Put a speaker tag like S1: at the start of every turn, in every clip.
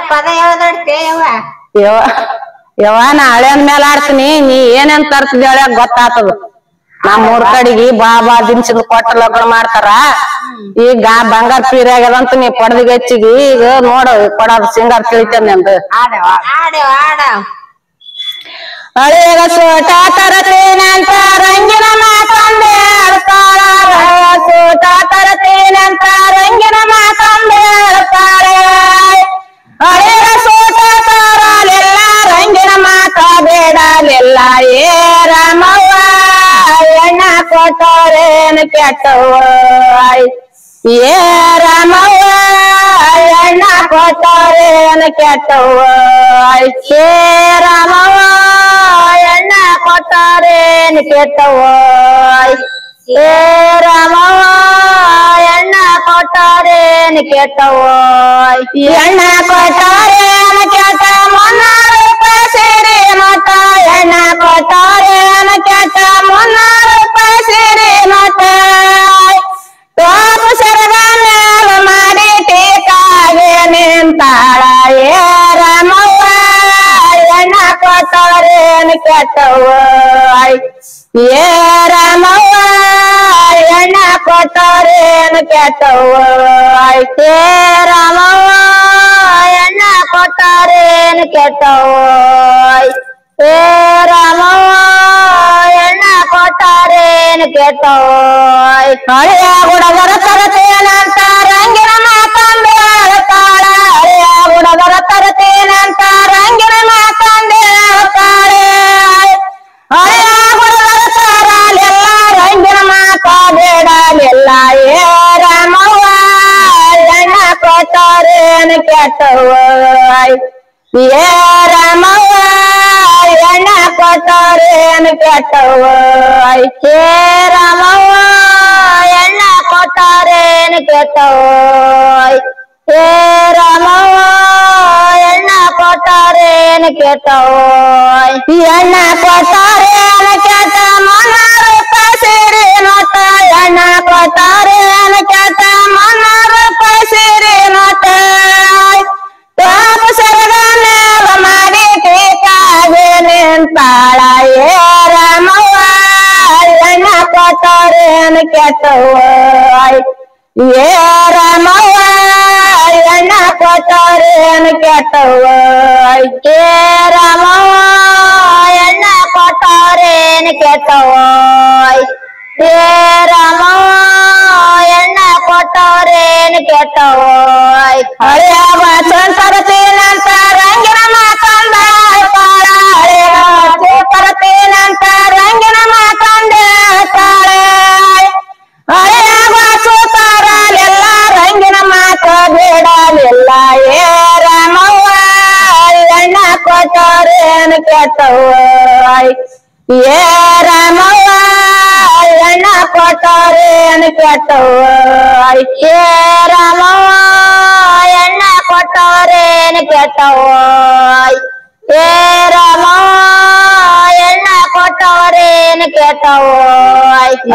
S1: ಪದ ಯಾವ್ದಡ್ತೆ
S2: ಯವ್ವ ನಾಳೆ ಅಂದ್ಮೇಲೆ ಆಡ್ತೀನಿ. ನೀ ಏನೇನ್ ತರ್ತಿದ್ ಹೇಳ ಗೊತ್ತಾತದ. ನಮ್ಮೂರ್ ಕಡೆಗಿ ಬಾ ದಿನ್ಸಿದ್ ಕೊಟ್ಟ ಲಗ್ನ ಮಾಡ್ತಾರ. ಈಗ ಬಂಗಾರ ಪೀರಿ ಆಗ್ಯದಂತ ನೀ ಪಡ್ದಿಗೆ ಹೆಚ್ಚಿಗಿ ಈಗ ನೋಡು ಕೊಡೋದು ಸಿಂಗಾರ ತಿಳಿತದ ನಿಂದು. ಹಳೆಗ ಸೋಟ ತರತೀನಂತ ರಂಗಿನ ಮಾತಂದೆ ಹೇಳ್ತಾಳ. ಸೋಟ ತರತೀನಂತ ರಂಗಿನ ಮಾತಂದೆ ಹೇಳ್ತಾಳೆ. ಹಳೆಗ ಸೋಟ ತರಲಿಲ್ಲ ರಂಗಿನ ಮಾತ ಬೇಡಲಿಲ್ಲ. ಏ ರಾಮವ್ವ ಎಣ್ಣ ಕೊಟ್ಟರೇನು ಕೆಟ್ಟವ್ವ. ಏ ರಾಮವ್ವ ಎಣ್ಣ ಕೊಟ್ಟರೇನು ಕೆಟ್ಟವ್ವ. ಏ ರಾಮವ್ವ ಎಣ್ಣ ಕೊಟ್ಟರೇನು ಕೆಟ್ಟವ್ವ. ಏ ರಾಮವ್ವ ಎಣ್ಣ ಕೊಟ್ಟರೇನು ಕೆಟ್ಟವ್ವ. ಎಣ್ಣ ಕೊಟ್ಟರೇನು ಕೆಟ್ಟ ಮುನ್ನೂರು ರೂಪಾಯಿ ಸೀರೆ ಮತ. ಎಣ್ಣ ಕೊಟ್ಟರೇನು ಕೆಟ್ಟ ಮುನ್ನೂರು ರೂಪಾಯಿ ಸೀರೆ ಮತ. ತೋಪು ಸೆರಗ ಮೇಲ ಮಾಡಿ ಟೀಕಾಗೆ ನಿಂತಾಳ. ಏ ರಾಮವ್ವ ಎಣ್ಣ ಕೊಟ್ಟರೇನು ಕೆಟ್ಟವ್ವ. ಏ ರಾಮವ್ವ ಎಣ್ಣ ಕೊಟ್ಟರೇನು ಕೆಟ್ಟವ್ವ. ಏ ರಾಮವ್ವ ಎಣ್ಣ ಕೊಟ್ಟರೇನು ಕೆಟ್ಟವ್ವ. ಏ ರಾಮವ್ವ ಎಣ್ಣ ಕೊಟ್ಟರೇನು ಕೆಟ್ಟವ್ವ. ಹಳೆಯ ಗುಡಗರ ತರತೇನಂತ ರಂಗಿನ ಮಾತಂದೆ ಹೇಳ್ತಾಳ. ಹಳೆಯ ಗುಡಗರ ತರತೇನಂತ ರಂಗಿನ ಮಾತಂದೆ ಹೇಳ್ತಾಳೆ. ಹಳೆಯ ಗುಡಗರ ತರಲಿಲ್ಲ ರಂಗಿನ ಮಾತ ಬೇಡಲಿಲ್ಲ. ಏ ರಾಮವ್ವ ಎಣ್ಣ ಕೊಟ್ಟರೇನು ಕೆಟ್ಟವ್ವ. ಏ ರಾಮವ್ವ ಎಣ್ಣ ಕೊಟ್ಟರೇನು ಕೆಟ್ಟವ್ವ. ಏ ರಾಮವ್ವ ಎಣ್ಣ ಕೊಟ್ಟರೇನು ಕೆಟ್ಟವ್ವ. ಏ ರಾಮವ್ವ ಎಣ್ಣ ಕೊಟ್ಟರೇನು ಕೆಟ್ಟವ್ವ. ಎಣ್ಣ ಕೊಟ್ಟರೇನು ಕೆಟ್ಟ ಮುನ್ನೂರು ರೂಪಾಯಿ ಸೀರೆ ಮತ. ಎಣ್ಣ ಕೊಟ್ಟರೇನು ಕೆಟ್ಟ ಮುನ್ನೂರು ರೂಪಾಯಿ ಸೀರೆ ಮತ. ತೋಪು ಸೆರಗ ಮೇಲ ಮಾಡಿ ಟೀಕಾಗೆ ನಿಂತಾಳ. ಏ ರಾಮವ್ವ ಎಣ್ಣ ಕೊಟ್ಟರೇನು ಕೆಟ್ಟವ್ವ. ಏ ರಾಮವ್ವ ಎಣ್ಣ ಕೊಟ್ಟರೇನು ಕೆಟ್ಟವ್ವ. ಏ ರಾಮವ್ವ ಎಣ್ಣ ಕೊಟ್ಟರೇನು ಕೆಟ್ಟವ್ವ. ಏ ರಾಮವ್ವ ಎಣ್ಣ ಕೊಟ್ಟರೇನು ಕೆಟ್ಟವ್ವ. ಹಳೆಯ ಬಾಚನ್ ತರತೀನಂತ ರಂಗಿನ ಮಾತಂದ ಹೇಳ್ತಾಳ. ಹಳೆಯ ಬಾಚನ್ ತರತೀನಂತ ರಂಗಿನ ಮಾತಂದ ಹೇಳ್ತಾಳೆ. ಹಳೆಯ ಬಾಚು ತರಲಿಲ್ಲ ರಂಗಿನ ಮಾತ ಬೇಡಲಿಲ್ಲ. ಏ ರಾಮವ್ವ ಎಣ್ಣ ಕೊಟ್ಟರೇನು ಕೆಟ್ಟವ್ವ. ಏ ರಾಮವ್ವ ಎಣ್ಣ ಕೊಟ್ಟರೇನು ಕೆಟ್ಟವ್ವ. ಏ ರಾಮವ್ವ ಎಣ್ಣ ಕೊಟ್ಟರೇನು ಕೆಟ್ಟವ್ವ. ಏ ರಾಮವ್ವ ಎಣ್ಣ ಕೊಟ್ಟರೇನು ಕೆಟ್ಟವ್ವ.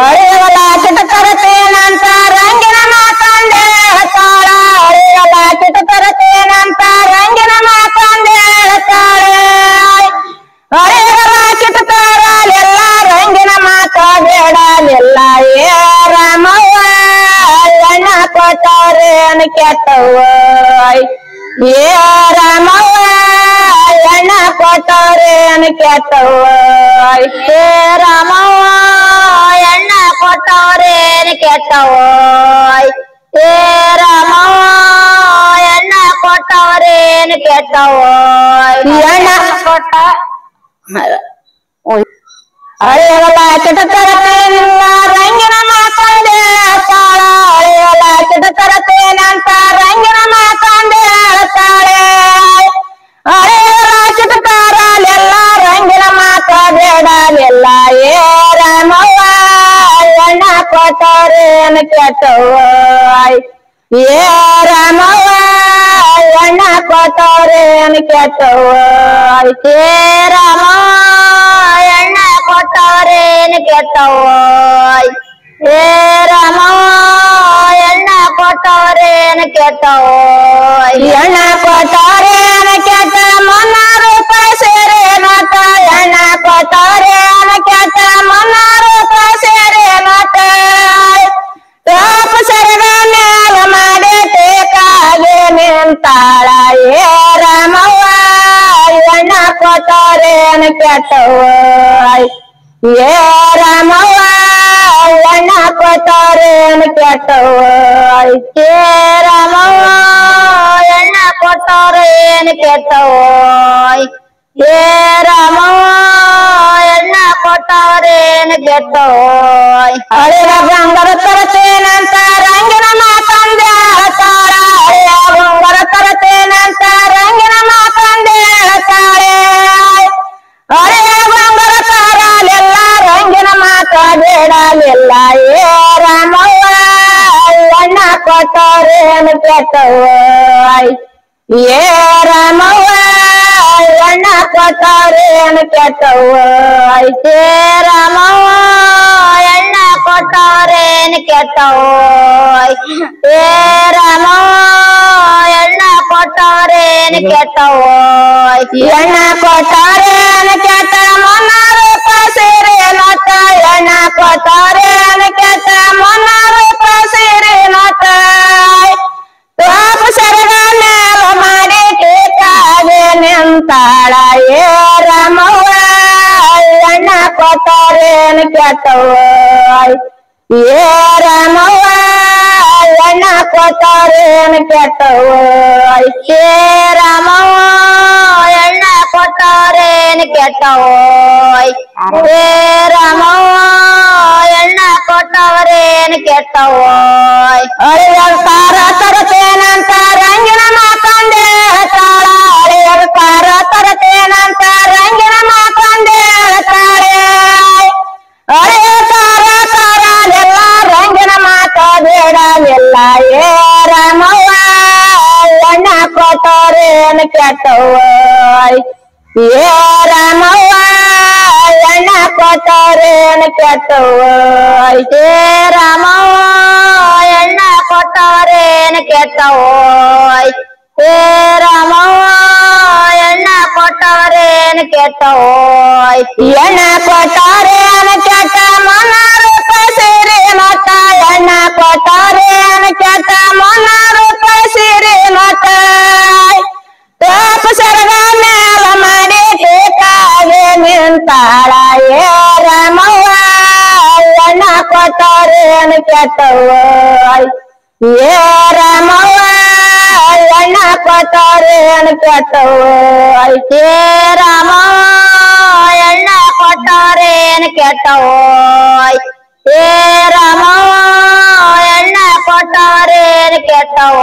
S2: ಹಳೆಯಲ್ಲ ಕಿಟ ತರತೇನಂತ ರಂಗಿನ ಮಾತಂದೆ ಹೇಳ್ತಾಳ. ಹಳೆಯಲ್ಲ ಕಿಟ ತರತೇನಂತ ರಂಗಿನ ಮಾತಂದೆ ಹೇಳ್ತಾಳೆ. ಹಳೆಯಲ್ಲ ಕಿಟ ತರಲಿಲ್ಲ ರಂಗಿನ ಮಾತ ಬೇಡಲಿಲ್ಲ. ಏ ರಾಮವ್ವ ಎಣ್ಣ ಕೊಟ್ಟರೇನು ಕೆಟ್ಟವ್ವ. ಏ ರಾಮವ್ವ ಎಣ್ಣ ಕೊಟ್ಟರೇನು ಕೆಟ್ಟವ್ವ. ಏ ರಾಮವ್ವ ಎಣ್ಣ ಕೊಟ್ಟರೇನು ಕೆಟ್ಟವ್ವ. ಏ ರಾಮವ್ವ ಎಣ್ಣ ಕೊಟ್ಟರೇನು ಕೆಟ್ಟವ್ವ. ಎಣ್ಣ ಕೊಟ್ಟ ಹಳೆಯಲ್ಲ ಕಿಟ ತರತೇನಿಲ್ಲ ರಂಗಿನ ಮಾತಂದೆ ಹೇಳ್ತಾಳ. ಹಳೆಯಲ್ಲ ಕಿಟ ತರತೇನಂತ ರಂಗಿನ ಮಾತಂದೆ ಹೇಳ್ತಾಳೆ. ಹಳೆಯಲ್ಲ ಕಿಟ ತರಲಿಲ್ಲ ರಂಗಿನ ಮಾತ ಬೇಡಲಿಲ್ಲ. ಏ ರಾಮವ್ವ ಎಣ್ಣ ಕೊಟ್ಟರೇನು ಕೆಟ್ಟವ್ವ. ಏ ರಾಮವ್ವ ಎಣ್ಣ ಕೊಟ್ಟರೇನು ಕೆಟ್ಟವ್ವ. ಏ ರಾಮವ್ವ ಎಣ್ಣ ಕೊಟ್ಟರೇನು ಕೆಟ್ಟವ್ವ. ಏ ರಾಮವ್ವ ಎಣ್ಣ ಕೊಟ್ಟರೇನು ಕೆಟ್ಟವ್ವ. ಎಣ್ಣ ಕೊಟ್ಟವ್ರೆ ಕೆಟ್ಟ ಮೊನ್ನ ರೂಪಾಯಿ ಸೇರೆ ನೋಟ ಎಣ್ಣ ಕೊಟ್ಟವ್ರೆ ಕೆಟ್ಟ ಮೊನ್ನ ರೂಪಾಯಿ ಸೇರೆ ನೋಟ ಸರದ ಮೇಲ ಮಾಡಿ ಟೇಕಾಗೆ ನಿಂತಾಳ ಏ ರಾಮವ್ವ ಎಣ್ಣ ಕೊಟ್ಟವ್ರೆ ಕೆಟ್ಟವ್ವ ಏ ರಾಮವ್ವ ಎಣ್ಣ ಕೊಟ್ಟವ್ರೇನು ಕೆಟ್ಟವ್ವ ಏ ರಾಮವ್ವ ಎಣ್ಣ ಕೊಟ್ಟವ್ರೇನು ಕೆಟ್ಟವ್ವ ಏ ರಾಮವ್ವ ಎಣ್ಣ ಕೊಟ್ಟವ್ರೇನು ಕೆಟ್ಟವ್ವ ಹಳೆಯ ಬಂಗಾರ ತರತೇನಂತ ರಂಗಿನ ಮಾತಂದೆ ಹೇಳ್ತಾಳ ಹಳೆಯ ಬಂಗಾರ ತರತೇನಂತ ರಂಗಿನ ಮಾತಂದೆ ಹೇಳ್ತಾಳೆ ಹಳೆಯ ಬಂಗಾರ ತಾರಲೆಲ್ಲ ರಂಗಿನ ಮಾತ ಬೇಡಲಿಲ್ಲ ಏ ರಾಮವ್ವ ಎಣ್ಣ ಕೊಟ್ಟವ್ರೇನು ಕೆಟ್ಟವ್ವ ಏ ರಾಮವ್ವ ಎಣ್ಣ ಕೊಟ್ಟವ್ರೇನು ಕೆಟ್ಟವ್ವ ಏ ರಾಮವ್ವ ಎಣ್ಣ ಕೊಟ್ಟವ್ರೇನು ಕೆಟ್ಟವ್ವ ಏ ರಾಮವ್ವ ಎಣ್ಣ ಕೊಟ್ಟವ್ರೇನು ಕೆಟ್ಟವ್ವ ಎಣ್ಣ ಕೊಟ್ಟವ್ರೇನು ಕೆಟ್ಟ ಮೊನ್ನ ರೂಪಾಯಿ ಸೇರೆ ನೋಟ ಎಣ್ಣ ಕೊಟ್ಟವ್ರೇನು ಕೆಟ್ಟ ಮೊನ್ನ ರೂಪಾಯಿ ಸೇರೆ ನೋಟ ಸರದ ಮೇಲ ಮಾಡಿ ಟೇಕಾಗೆ ನಿಂತಾಳ ಏ ರಾಮವ್ವ ಎಣ್ಣ ಕೊಟ್ಟವ್ರೇನು ಕೆಟ್ಟವ್ವ ಏ ರಾಮವ್ವ ಎಣ್ಣ ಕೊಟ್ಟವ್ರೇನು ಕೆಟ್ಟವ್ವ ಏ ರಾಮವ್ವ ಎಣ್ಣ ಕೊಟ್ಟವ್ರೇನು ಕೆಟ್ಟವ್ವ ಏ ರಾಮವ್ವ ಎಣ್ಣ ಕೊಟ್ಟವ್ರೇನು ಕೆಟ್ಟವ್ವ ಹಳೆಯ ಕಾರ ತರತೇನಂತ ರಂಗಿನ ಮಾತಂದೆ ಹೇಳ್ತಾಳ ಹಳೆಯ ಕಾರ ತರತೇನಂತ ರಂಗಿನ ಮಾತಂದೆ ಹೇಳ್ತಾಳೆ ಹಳೆಯ ಕಾರ ತಾರಲೆಲ್ಲ ರಂಗಿನ ಮಾತ ಬೇಡಲಿಲ್ಲ ಏ ರಾಮವ್ವ ಎಣ್ಣ ಕೊಟ್ಟವ್ರೇನು ಕೆಟ್ಟವ್ವ ಏ ರಾಮವ್ವ ಎಣ್ಣ ಕೊಟ್ಟವ್ರೇನು ಕೆಟ್ಟವ್ವ ಏ ರಾಮವ್ವ ಎಣ್ಣ ಕೊಟ್ಟವ್ರೇನು ಕೆಟ್ಟವ್ವ ಏ ರಾಮವ್ವ ಎಣ್ಣ ಕೊಟ್ಟವ್ರೇನು ಕೆಟ್ಟವ್ವ ಎಣ್ಣ ಕೊಟ್ಟವ್ರೇನು ಕೆಟ್ಟ ಮೊನ್ನ ರೂಪಾಯಿ ಸೇರೆ ನೋಟ ಎಣ್ಣ ಕೊಟ್ಟವ್ರೇನು ಕೆಟ್ಟ ಮೊನ್ನ ರೂಪಾಯಿ ಸೇರೆ ನೋಟ ಸರದ ಮೇಲ ಮಾಡಿ ಟೇಕಾಗೆ ನಿಂತಾಳ ಏ ರಾಮವ್ವ ಎಣ್ಣ ಕೊಟ್ಟವ್ರೇನು ಕೆಟ್ಟವ್ವ ಏ ರಾಮವ್ವ ಎಣ್ಣ ಕೊಟ್ಟವ್ರೇನು ಕೆಟ್ಟವ್ವ ಏ ರಾಮವ್ವ ಎಣ್ಣ ಕೊಟ್ಟವ್ರೇನು ಕೆಟ್ಟವ್ವ ಏ ರಾಮವ್ವ ಎಣ್ಣ ಕೊಟ್ಟವ್ರೇನು ಕೆಟ್ಟವ್ವ